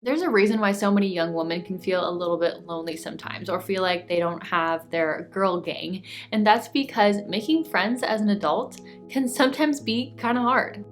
There's a reason why so many young women can feel a little bit lonely sometimes or feel like they don't have their girl gang, and that's because making friends as an adult can sometimes be kind of hard.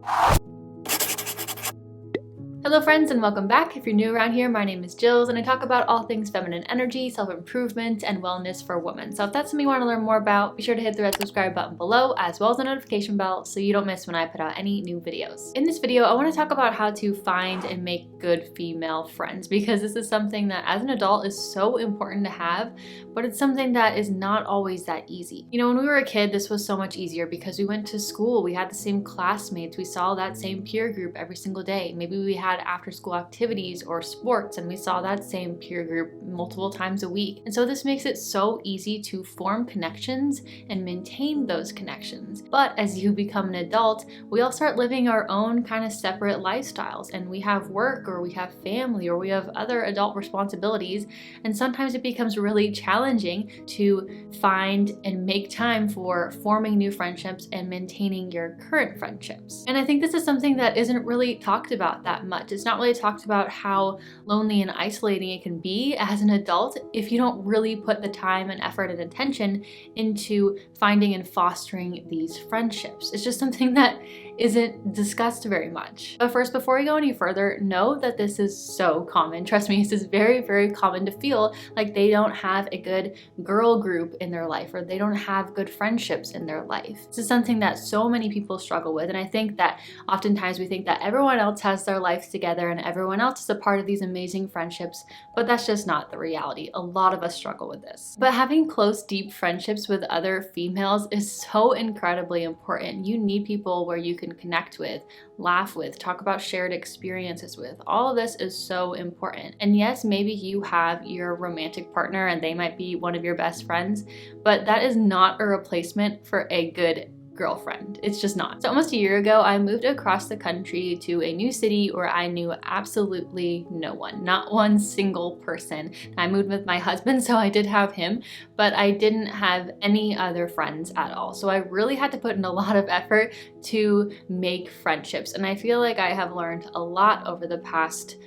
Hello friends and welcome back. If you're new around here, my name is Jills and I talk about all things feminine energy, self-improvement, and wellness for women. So if that's something you want to learn more about, be sure to hit the red subscribe button below as well as the notification bell so you don't miss when I put out any new videos. In this video, I want to talk about how to find and make good female friends because this is something that as an adult is so important to have, but it's something that is not always that easy. You know, when we were a kid, this was so much easier because we went to school, we had the same classmates, we saw that same peer group every single day. Maybe we had after school activities or sports and we saw that same peer group multiple times a week. And so this makes it so easy to form connections and maintain those connections. But as you become an adult, we all start living our own kind of separate lifestyles and we have work or we have family or we have other adult responsibilities. And sometimes it becomes really challenging to find and make time for forming new friendships and maintaining your current friendships. And I think this is something that isn't really talked about that much. It's not really talked about how lonely and isolating it can be as an adult if you don't really put the time and effort and attention into finding and fostering these friendships. It's just something that isn't discussed very much. But first, before we go any further, know that this is so common. Trust me, this is very, very common to feel like they don't have a good girl group in their life or they don't have good friendships in their life. This is something that so many people struggle with, and I think that oftentimes we think that everyone else has their lives together and everyone else is a part of these amazing friendships, but that's just not the reality. A lot of us struggle with this. But having close, deep friendships with other females is so incredibly important. You need people where you can connect with, laugh with, talk about shared experiences with. All of this is so important. And yes, maybe you have your romantic partner and they might be one of your best friends, but that is not a replacement for a good girlfriend. It's just not. So almost a year ago, I moved across the country to a new city where I knew absolutely no one, not one single person. I moved with my husband, so I did have him, but I didn't have any other friends at all. So I really had to put in a lot of effort to make friendships. And I feel like I have learned a lot over the past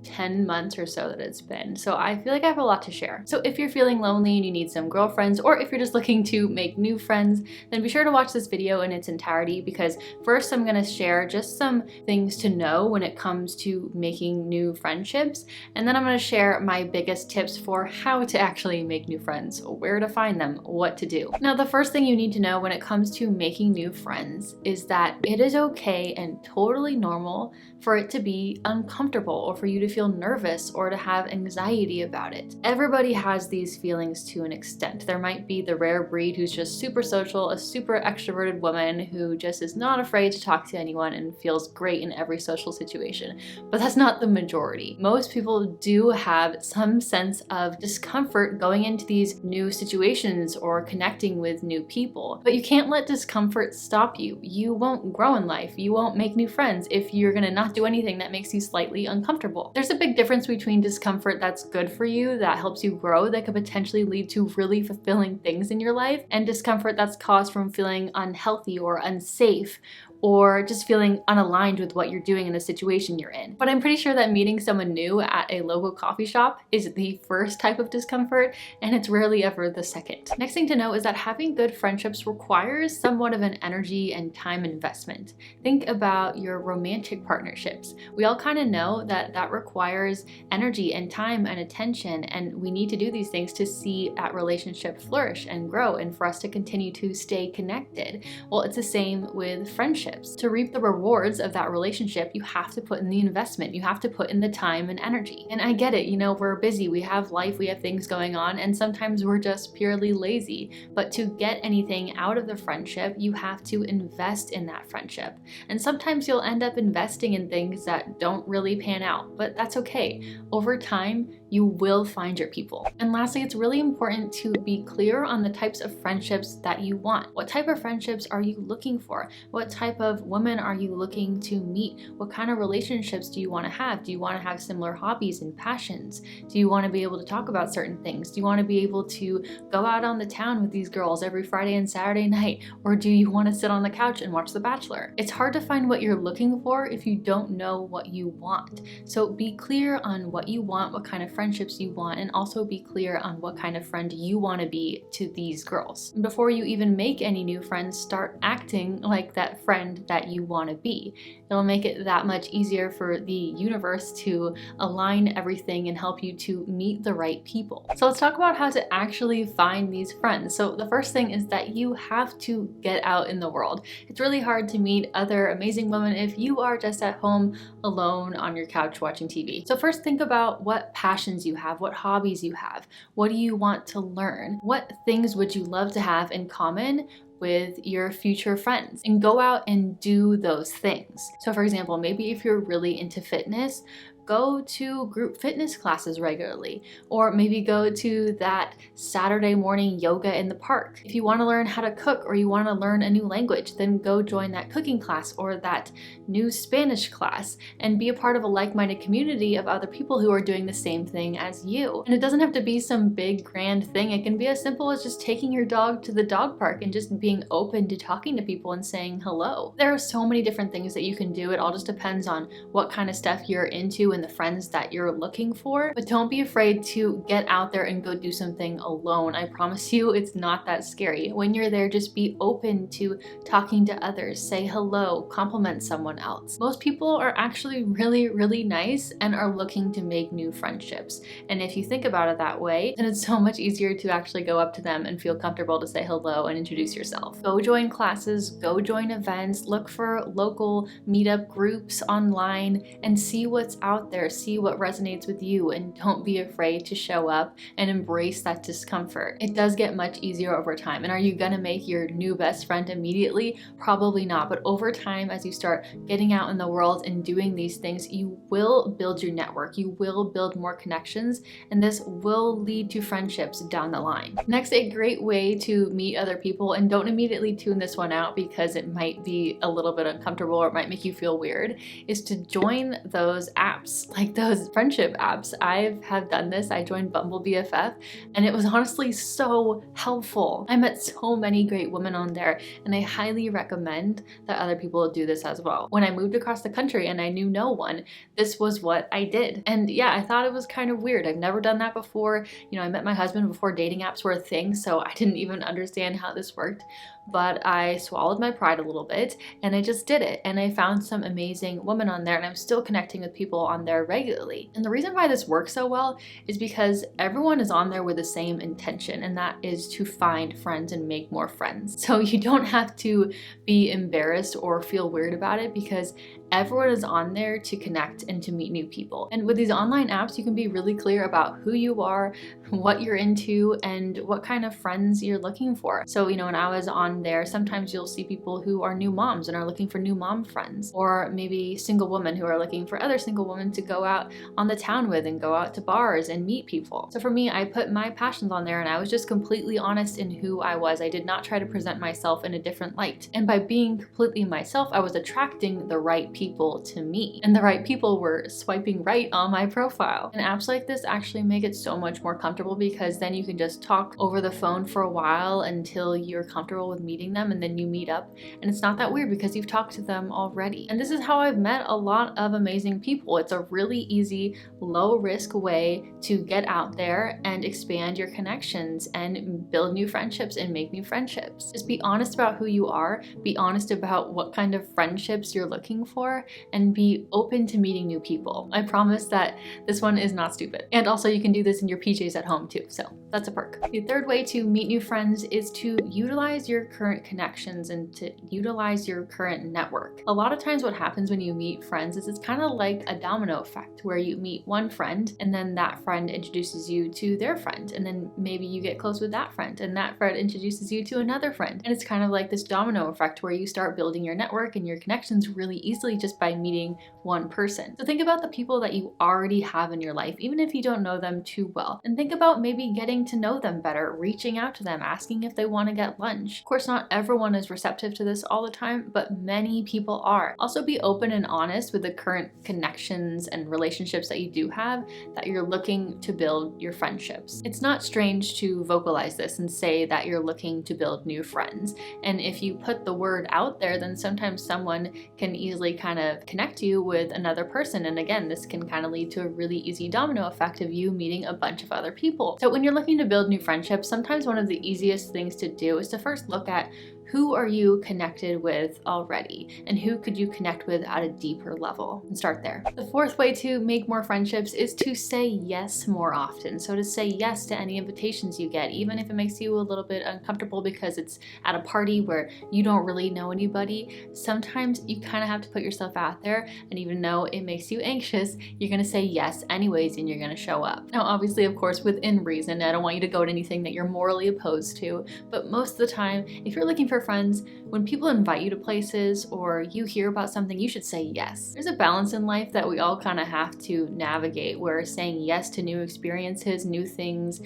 10 months or so that it's been. So I feel like I have a lot to share. So if you're feeling lonely and you need some girlfriends, or if you're just looking to make new friends, then be sure to watch this video in its entirety because first I'm gonna share just some things to know when it comes to making new friendships. And then I'm gonna share my biggest tips for how to actually make new friends, where to find them, what to do. Now, the first thing you need to know when it comes to making new friends is that it is okay and totally normal for it to be uncomfortable or for you to feel nervous or to have anxiety about it. Everybody has these feelings to an extent. There might be the rare breed who's just super social, a super extroverted woman who just is not afraid to talk to anyone and feels great in every social situation. But that's not the majority. Most people do have some sense of discomfort going into these new situations or connecting with new people. But you can't let discomfort stop you. You won't grow in life. You won't make new friends if you're gonna not do anything that makes you slightly uncomfortable. There's a big difference between discomfort that's good for you, that helps you grow, that could potentially lead to really fulfilling things in your life, and discomfort that's caused from feeling unhealthy or unsafe or just feeling unaligned with what you're doing in the situation you're in. But I'm pretty sure that meeting someone new at a local coffee shop is the first type of discomfort, and it's rarely ever the second. Next thing to know is that having good friendships requires somewhat of an energy and time investment. Think about your romantic partnerships. We all kind of know that that requires energy and time and attention, and we need to do these things to see that relationship flourish and grow and for us to continue to stay connected. Well, it's the same with friendships. To reap the rewards of that relationship, you have to put in the investment. You have to put in the time and energy. And I get it, you know, we're busy, we have life, we have things going on, and sometimes we're just purely lazy. But to get anything out of the friendship, you have to invest in that friendship. And sometimes you'll end up investing in things that don't really pan out, but that's okay. Over time, You will find your people. And lastly, it's really important to be clear on the types of friendships that you want. What type of friendships are you looking for? What type of women are you looking to meet? What kind of relationships do you want to have? Do you want to have similar hobbies and passions? Do you want to be able to talk about certain things? Do you want to be able to go out on the town with these girls every Friday and Saturday night? Or do you want to sit on the couch and watch The Bachelor? It's hard to find what you're looking for if you don't know what you want. So be clear on what you want, what kind of friendships you want, and also be clear on what kind of friend you want to be to these girls. Before you even make any new friends, start acting like that friend that you want to be. It'll make it that much easier for the universe to align everything and help you to meet the right people. So let's talk about how to actually find these friends. So the first thing is that you have to get out in the world. It's really hard to meet other amazing women if you are just at home alone on your couch watching TV. So first, think about what passions you have, what hobbies you have, what do you want to learn, what things would you love to have in common with your future friends, and go out and do those things. So for example, maybe if you're really into fitness, go to group fitness classes regularly, or maybe go to that Saturday morning yoga in the park. If you want to learn how to cook or you want to learn a new language, then go join that cooking class or that new Spanish class and be a part of a like-minded community of other people who are doing the same thing as you. And it doesn't have to be some big grand thing. It can be as simple as just taking your dog to the dog park and just being open to talking to people and saying hello. There are so many different things that you can do. It all just depends on what kind of stuff you're into and the friends that you're looking for. But don't be afraid to get out there and go do something alone. I promise you, it's not that scary. When you're there, just be open to talking to others, say hello, compliment someone else. Most people are actually really, really nice and are looking to make new friendships. And if you think about it that way, then it's so much easier to actually go up to them and feel comfortable to say hello and introduce yourself. Go join classes, go join events, look for local meetup groups online, and see what's out there, see what resonates with you, and don't be afraid to show up and embrace that discomfort. It does get much easier over time. And are you gonna make your new best friend immediately? Probably not, but over time, as you start getting out in the world and doing these things, you will build your network, you will build more connections, and this will lead to friendships down the line. Next, a great way to meet other people, and don't immediately tune this one out because it might be a little bit uncomfortable or it might make you feel weird, is to join those apps, like those friendship apps. I have done this. I joined Bumble BFF and it was honestly so helpful. I met so many great women on there, and I highly recommend that other people do this as well. When I moved across the country and I knew no one, this was what I did. And yeah, I thought it was kind of weird. I've never done that before. You know, I met my husband before dating apps were a thing, so I didn't even understand how this worked. But I swallowed my pride a little bit and I just did it. And I found some amazing women on there, and I'm still connecting with people on there regularly. And the reason why this works so well is because everyone is on there with the same intention, and that is to find friends and make more friends. So you don't have to be embarrassed or feel weird about it, because everyone is on there to connect and to meet new people. And with these online apps, you can be really clear about who you are, what you're into, and what kind of friends you're looking for. So, you know, when I was on there, sometimes you'll see people who are new moms and are looking for new mom friends, or maybe single women who are looking for other single women to go out on the town with and go out to bars and meet people. So for me, I put my passions on there and I was just completely honest in who I was. I did not try to present myself in a different light. And by being completely myself, I was attracting the right people to me. And the right people were swiping right on my profile. And apps like this actually make it so much more comfortable, because then you can just talk over the phone for a while until you're comfortable with meeting them, and then you meet up. And it's not that weird because you've talked to them already. And this is how I've met a lot of amazing people. It's a really easy, low risk way to get out there and expand your connections and build new friendships and make new friendships. Just be honest about who you are, be honest about what kind of friendships you're looking for, and be open to meeting new people. I promise that this one is not stupid. And also you can do this in your PJs at home too, so that's a perk. The third way to meet new friends is to utilize your current connections and to utilize your current network. A lot of times what happens when you meet friends is it's kind of like a domino effect, where you meet one friend and then that friend introduces you to their friend, and then maybe you get close with that friend and that friend introduces you to another friend. And it's kind of like this domino effect where you start building your network and your connections really easily just by meeting one person. So think about the people that you already have in your life, even if you don't know them too well. And think about maybe getting to know them better, reaching out to them, asking if they want to get lunch. Of course, not everyone is receptive to this all the time, but many people are. Also be open and honest with the current connections and relationships that you do have, that you're looking to build your friendships. It's not strange to vocalize this and say that you're looking to build new friends. And if you put the word out there, then sometimes someone can easily kind of connect you with another person. And again, this can kind of lead to a really easy domino effect of you meeting a bunch of other people. So when you're looking to build new friendships, sometimes one of the easiest things to do is to first look at who are you connected with already, and who could you connect with at a deeper level, and start there. The fourth way to make more friendships is to say yes more often. So to say yes to any invitations you get, even if it makes you a little bit uncomfortable because it's at a party where you don't really know anybody. Sometimes you kind of have to put yourself out there, and even though it makes you anxious, you're gonna say yes anyways, and you're gonna show up. Now, obviously, of course, within reason. I don't want you to go to anything that you're morally opposed to, but most of the time, if you're looking for friends, when people invite you to places or you hear about something, you should say yes. There's a balance in life that we all kind of have to navigate, where saying yes to new experiences, new things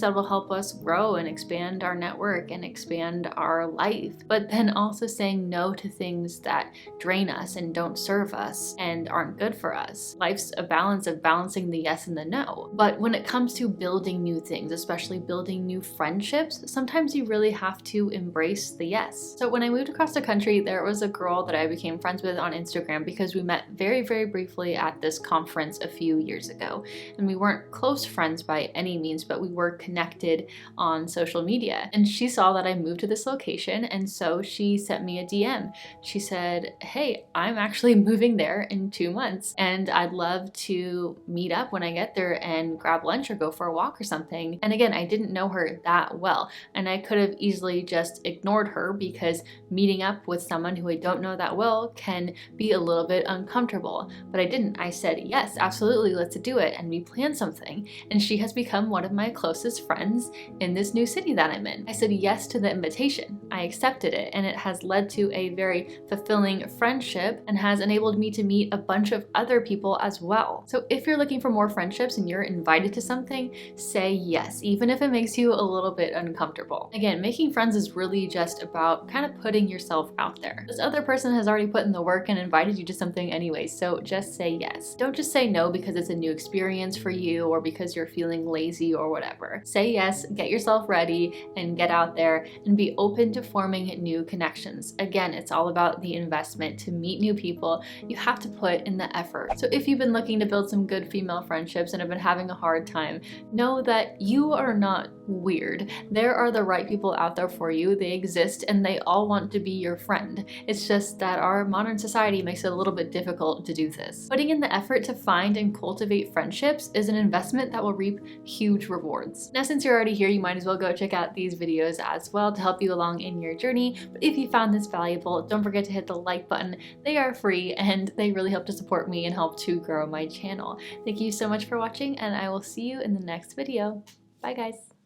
that will help us grow and expand our network and expand our life, but then also saying no to things that drain us and don't serve us and aren't good for us. Life's a balance of balancing the yes and the no. But when it comes to building new things, especially building new friendships, sometimes you really have to embrace the yes. So when I moved across the country, there was a girl that I became friends with on Instagram because we met very, very briefly at this conference a few years ago. And we weren't close friends by any means, but we were connected on social media. And she saw that I moved to this location, and so she sent me a DM. She said, "Hey, I'm actually moving there in 2 months, and I'd love to meet up when I get there and grab lunch or go for a walk or something." And again, I didn't know her that well, and I could have easily just ignored her because meeting up with someone who I don't know that well can be a little bit uncomfortable. But I didn't. I said, "Yes, absolutely, let's do it." And we planned something. And she has become one of my closest friends in this new city that I'm in. I said yes to the invitation. I accepted it, and it has led to a very fulfilling friendship and has enabled me to meet a bunch of other people as well. So if you're looking for more friendships and you're invited to something, say yes, even if it makes you a little bit uncomfortable. Again, making friends is really just about kind of putting yourself out there. This other person has already put in the work and invited you to something anyway, so just say yes. Don't just say no because it's a new experience for you or because you're feeling lazy or whatever. Say yes, get yourself ready, and get out there and be open to forming new connections. Again, it's all about the investment. To meet new people, you have to put in the effort. So if you've been looking to build some good female friendships and have been having a hard time, know that you are not weird. There are the right people out there for you. They exist and they all want to be your friend. It's just that our modern society makes it a little bit difficult to do this. Putting in the effort to find and cultivate friendships is an investment that will reap huge rewards. Now, since you're already here, you might as well go check out these videos as well to help you along in your journey. But if you found this valuable, don't forget to hit the like button. They are free and they really help to support me and help to grow my channel. Thank you so much for watching, and I will see you in the next video. Bye guys.